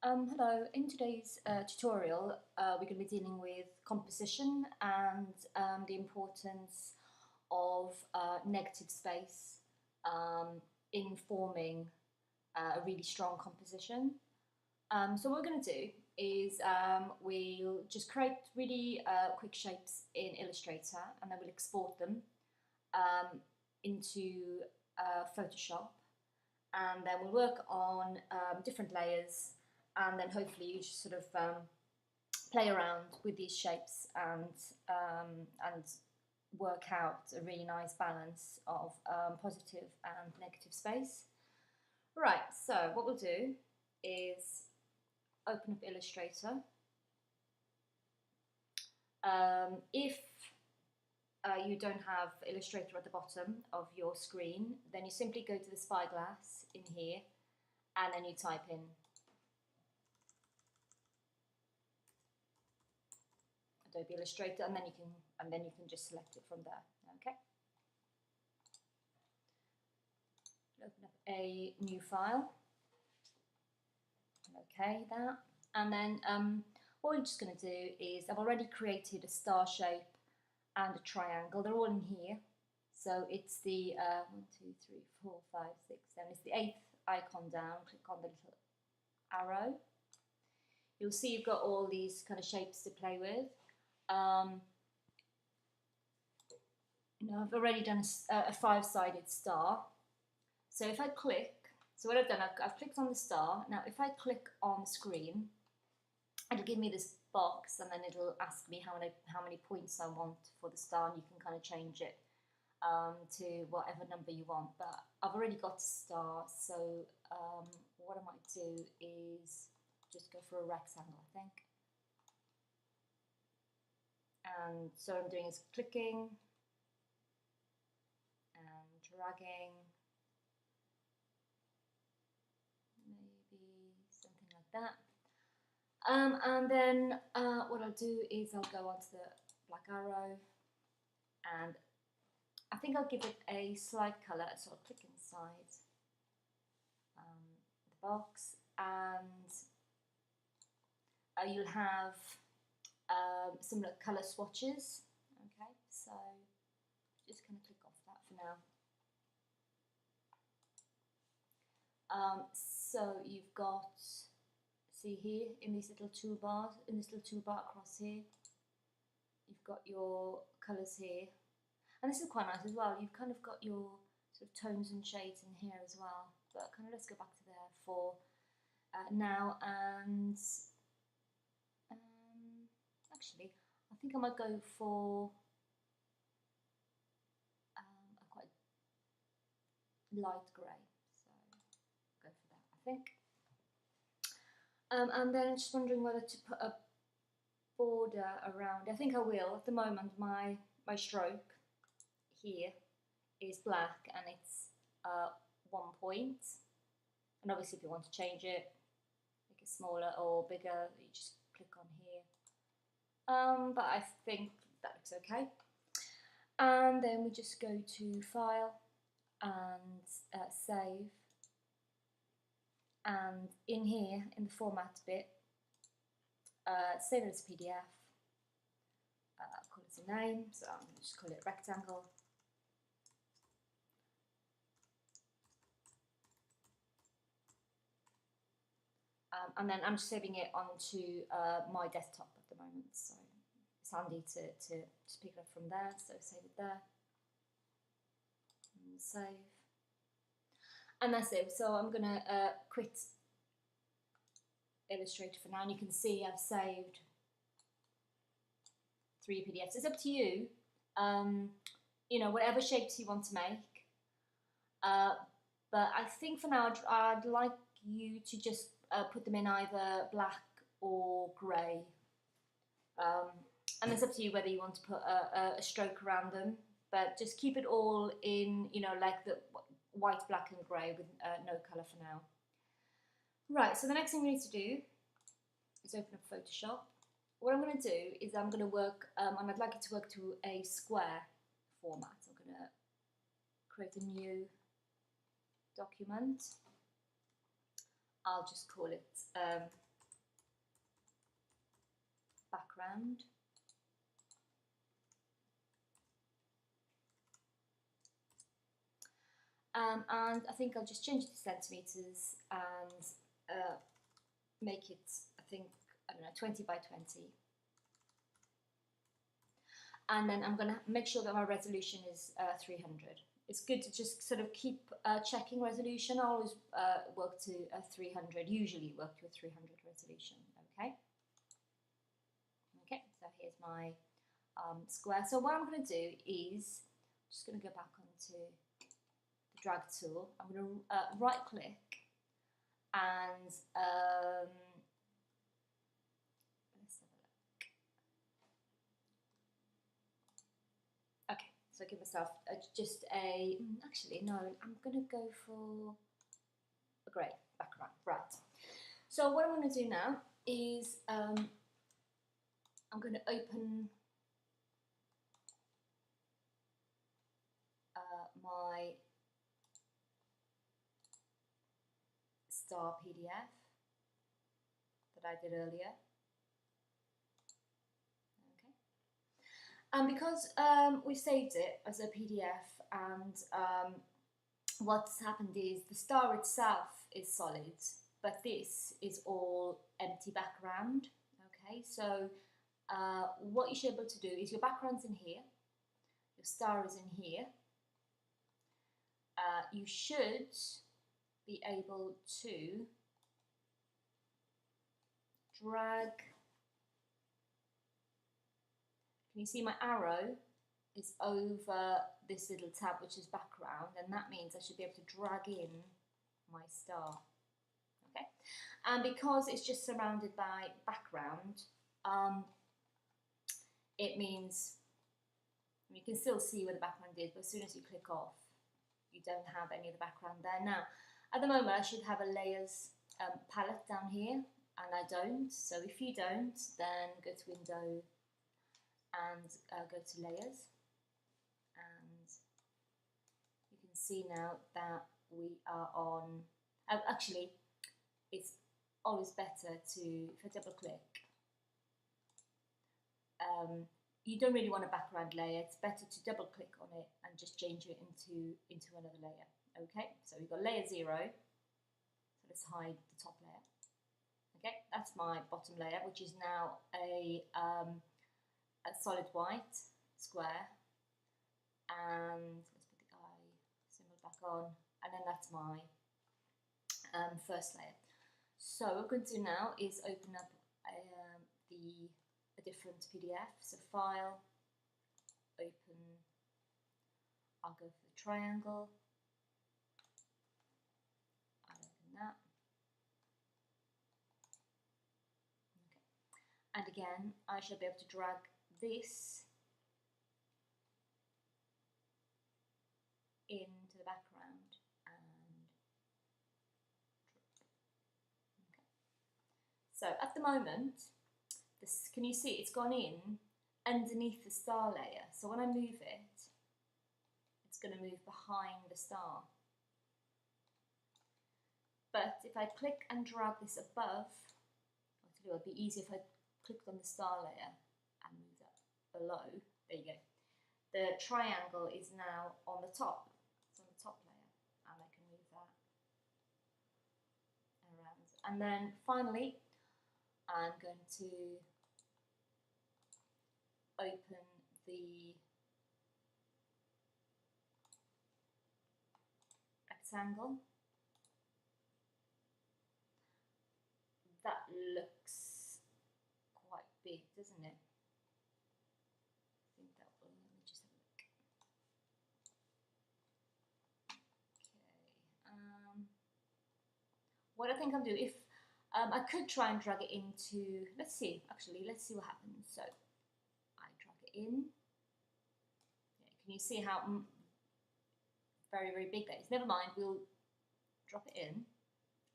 Hello, in today's tutorial we're going to be dealing with composition and the importance of negative space in forming a really strong composition. So what we're going to do is we'll just create really quick shapes in Illustrator, and then we'll export them into Photoshop, and then we'll work on different layers, and then hopefully you just sort of play around with these shapes and work out a really nice balance of positive and negative space. Right, so what we'll do is open up Illustrator. If you don't have Illustrator at the bottom of your screen, then you simply go to the spyglass in here, and then you type in Adobe Illustrator, and then you can just select it from there. Okay. Open up a new file. Okay, that, and then what we're just going to do is I've already created a star shape and a triangle. They're all in here. So it's the 1, 2, 3, 4, 5, 6, 7. It's the 8th icon down. Click on the little arrow. You'll see you've got all these kind of shapes to play with. I've already done a 5-sided star. So if I click, so what I've done, I've clicked on the star. Now if I click on the screen, it'll give me this box, and then it'll ask me how many points I want for the star, and you can kind of change it to whatever number you want. But I've already got a star, so what I might do is just go for a rectangle, I think. And so what I'm doing is clicking and dragging, maybe something like that. And then what I'll do is I'll go onto the black arrow, and I think I'll give it a slight colour, so I'll click inside the box, and you'll have similar colour swatches. Okay, so just kind of click off that for now. So you've got, see here in these little toolbars, in this little toolbar across here, you've got your colours here, and this is quite nice as well. You've kind of got your sort of tones and shades in here as well. But kind of let's go back to there for now, and actually I think I might go for a quite light grey, so go for that, I think. And then I'm just wondering whether to put a border around. I think I will. At the moment my stroke here is black, and it's 1 point, and obviously if you want to change it, make it smaller or bigger, you just click on here. But I think that looks okay. And then we just go to File and Save, and in here, in the Format bit, save it as PDF, call it a name, so I'm going to just call it Rectangle. And then I'm just saving it onto my desktop at the moment, so it's handy to pick it up from there. So save it there, and save, and that's it. So I'm going to quit Illustrator for now, and you can see I've saved 3 PDFs. It's up to you, whatever shapes you want to make. But I think for now I'd like you to just put them in either black or grey, and it's up to you whether you want to put a stroke around them, but just keep it all in, like the white, black and grey with no colour for now. Right, so the next thing we need to do is open up Photoshop. What I'm going to do is I'm going to work, and I'd like it to work to a square format. I'm going to create a new document. I'll just call it background. And I think I'll just change it to centimetres and make it, I think, I don't know, 20 by 20. And then I'm going to make sure that my resolution is 300. It's good to just sort of keep checking resolution. I always work to a 300, usually work to a 300 resolution, okay? Okay, so here's my square. So what I'm going to do is, just going to go back onto the drag tool. I'm going to right click and let's have a look. Okay, so give myself just a, actually no, I'm going to go for a grey background, right. So what I'm going to do now is I'm going to open my star PDF that I did earlier. Okay. And because we saved it as a PDF, and what's happened is the star itself is solid, but this is all empty background. Okay, so what you should be able to do is your background's in here, your star is in here. You should be able to drag. Can you see my arrow is over this little tab which is background, and that means I should be able to drag in my star. Okay, and because it's just surrounded by background, it means you can still see where the background is, but as soon as you click off, you don't have any of the background there. Now, at the moment, I should have a layers palette down here, and I don't. So if you don't, then go to Window and go to Layers, and you can see now that we are on. Actually, it's always better to, if I double click. You don't really want a background layer. It's better to double click on it and just change it into another layer. Okay, so we've got layer 0. So let's hide the top layer. Okay, that's my bottom layer, which is now a solid white square. And let's put the eye symbol back on, and then that's my first layer. So what we're going to do now is open up a different PDF. So File, Open, I'll go for the triangle, I'll open that. Okay. And again, I shall be able to drag this into the background and okay. So at the moment, this, can you see it's gone in underneath the star layer? So when I move it, it's going to move behind the star. But if I click and drag this above, it would be easier if I clicked on the star layer and moved up below. There you go. The triangle is now on the top. It's on the top layer, and I can move that around. And then finally, I'm going to open the rectangle. That looks quite big, doesn't it? I think that will, let me just have a look. Okay. What I think I'll do, if I could try and drag it into, let's see what happens. So I drag it in. Yeah, can you see how very, very big that is? Never mind, we'll drop it in.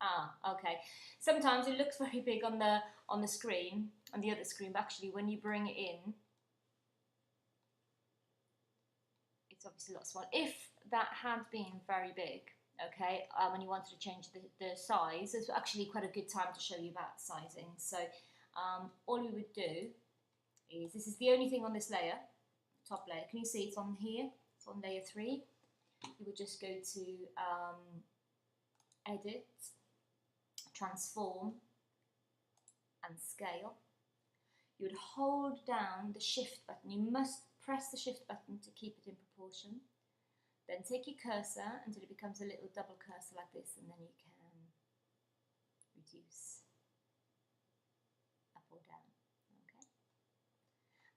Ah, okay. Sometimes it looks very big on the screen, on the other screen, but actually when you bring it in, it's obviously a lot smaller. If that had been very big, okay, when you wanted to change the size, it's actually quite a good time to show you about sizing. So all we would do is, this is the only thing on this layer, top layer. Can you see it's on here? It's on layer 3. You would just go to Edit, Transform, and Scale. You would hold down the Shift button. You must press the Shift button to keep it in proportion. Then take your cursor until it becomes a little double cursor like this, and then you can reduce up or down. Okay.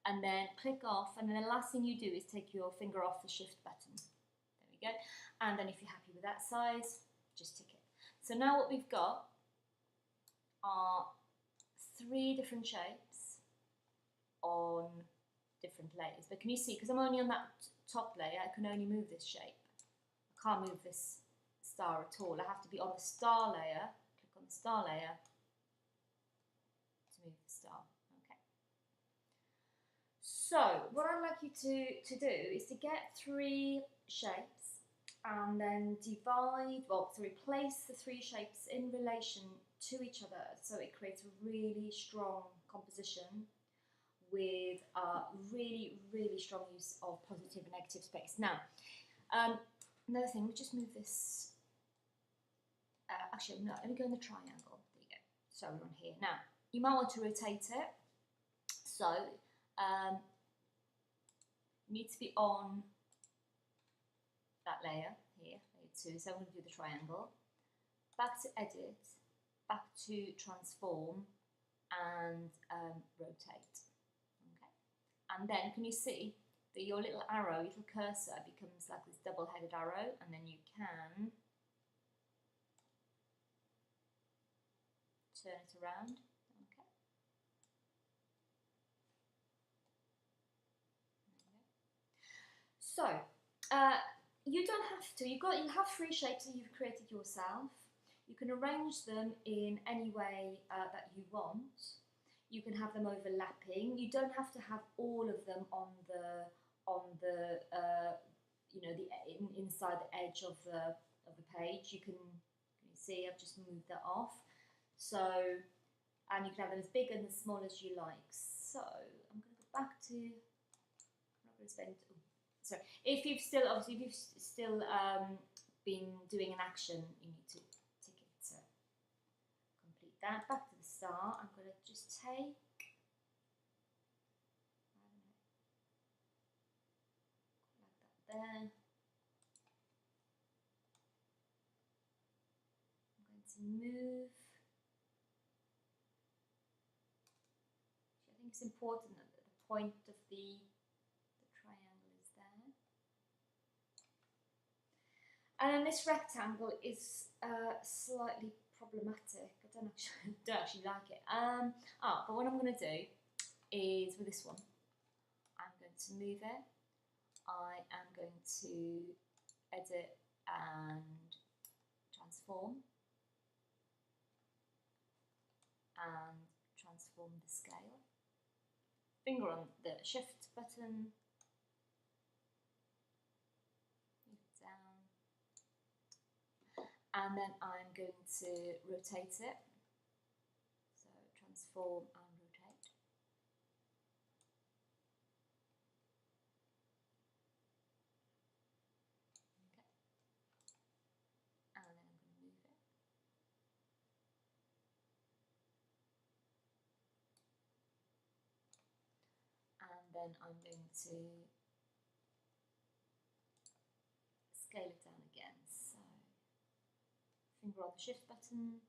And then click off, and then the last thing you do is take your finger off the Shift button. There we go. And then if you're happy with that size, just tick it. So now what we've got are 3 different shapes on different layers. But can you see, because I'm only on that top layer, I can only move this shape. I can't move this star at all. I have to be on the star layer, click on the star layer to move the star. Okay. So what I'd like you to do is to get 3 shapes and then to replace the 3 shapes in relation to each other, so it creates a really strong composition with really, really strong use of positive and negative space. Now, another thing, we just move this, actually no, let me go in the triangle, there you go, so we're on here. Now, you might want to rotate it, so you need to be on that layer here, layer 2, so I'm going to do the triangle, back to Edit, back to Transform, and rotate. And then, can you see that your little arrow, little cursor becomes like this double-headed arrow, and then you can turn it around. Okay. So, you don't have to. You have 3 shapes that you've created yourself. You can arrange them in any way that you want. You can have them overlapping. You don't have to have all of them on the you know, inside the edge of the page. You can see I've just moved that off. So, and you can have them as big and as small as you like. So I'm going to go back to. I'm not going to spend. Oh, sorry. If you've still been doing an action, you need to tick it to complete that. Back to the start. I'm going to just take. There. I'm going to move. I think it's important that the point of the triangle is there. And then this rectangle is slightly problematic. I don't actually like it. But what I'm going to do is with this one, I'm going to move it. I am going to Edit and Transform and transform the scale. Finger on the Shift button, move it down, and then I'm going to rotate it. So transform and rotate. Then I'm going to scale it down again. So, finger on the Shift button.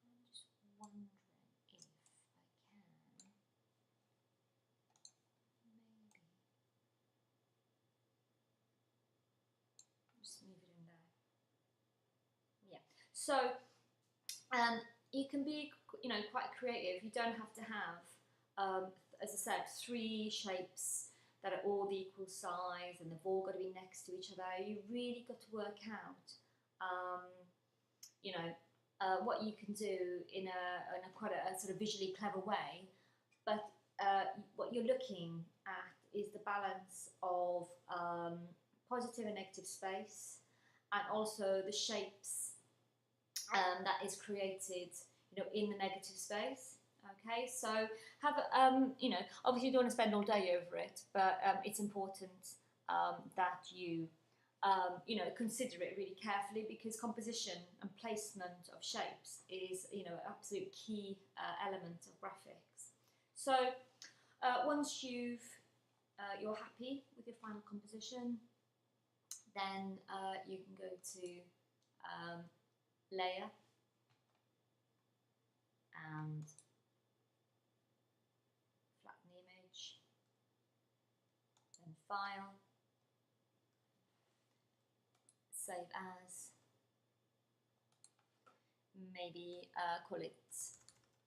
I'm just wondering if I can. Just move it in there. Yeah. So you can be, quite creative. You don't have to have, as I said, 3 shapes that are all the equal size and they've all got to be next to each other. You really got to work out, what you can do in a quite a sort of visually clever way, but what you're looking at is the balance of positive and negative space, and also the shapes that is created, in the negative space. Okay, so have obviously you don't want to spend all day over it, but it's important that you consider it really carefully, because composition and placement of shapes is, an absolute key element of graphics. So once you're happy with your final composition, then you can go to layer and flatten the image, then file, save as, maybe call it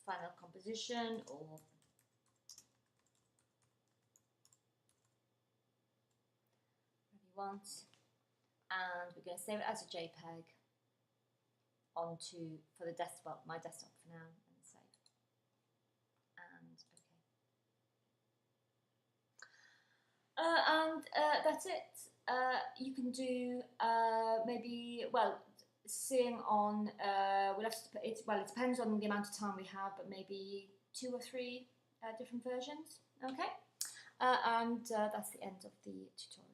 final composition or whatever you want, and we're going to save it as a JPEG for the desktop, my desktop for now, and save, and okay. That's it. You can do maybe, well, seeing on, we'll have to put it, well, it depends on the amount of time we have, but maybe 2 or 3 different versions, okay? And that's the end of the tutorial.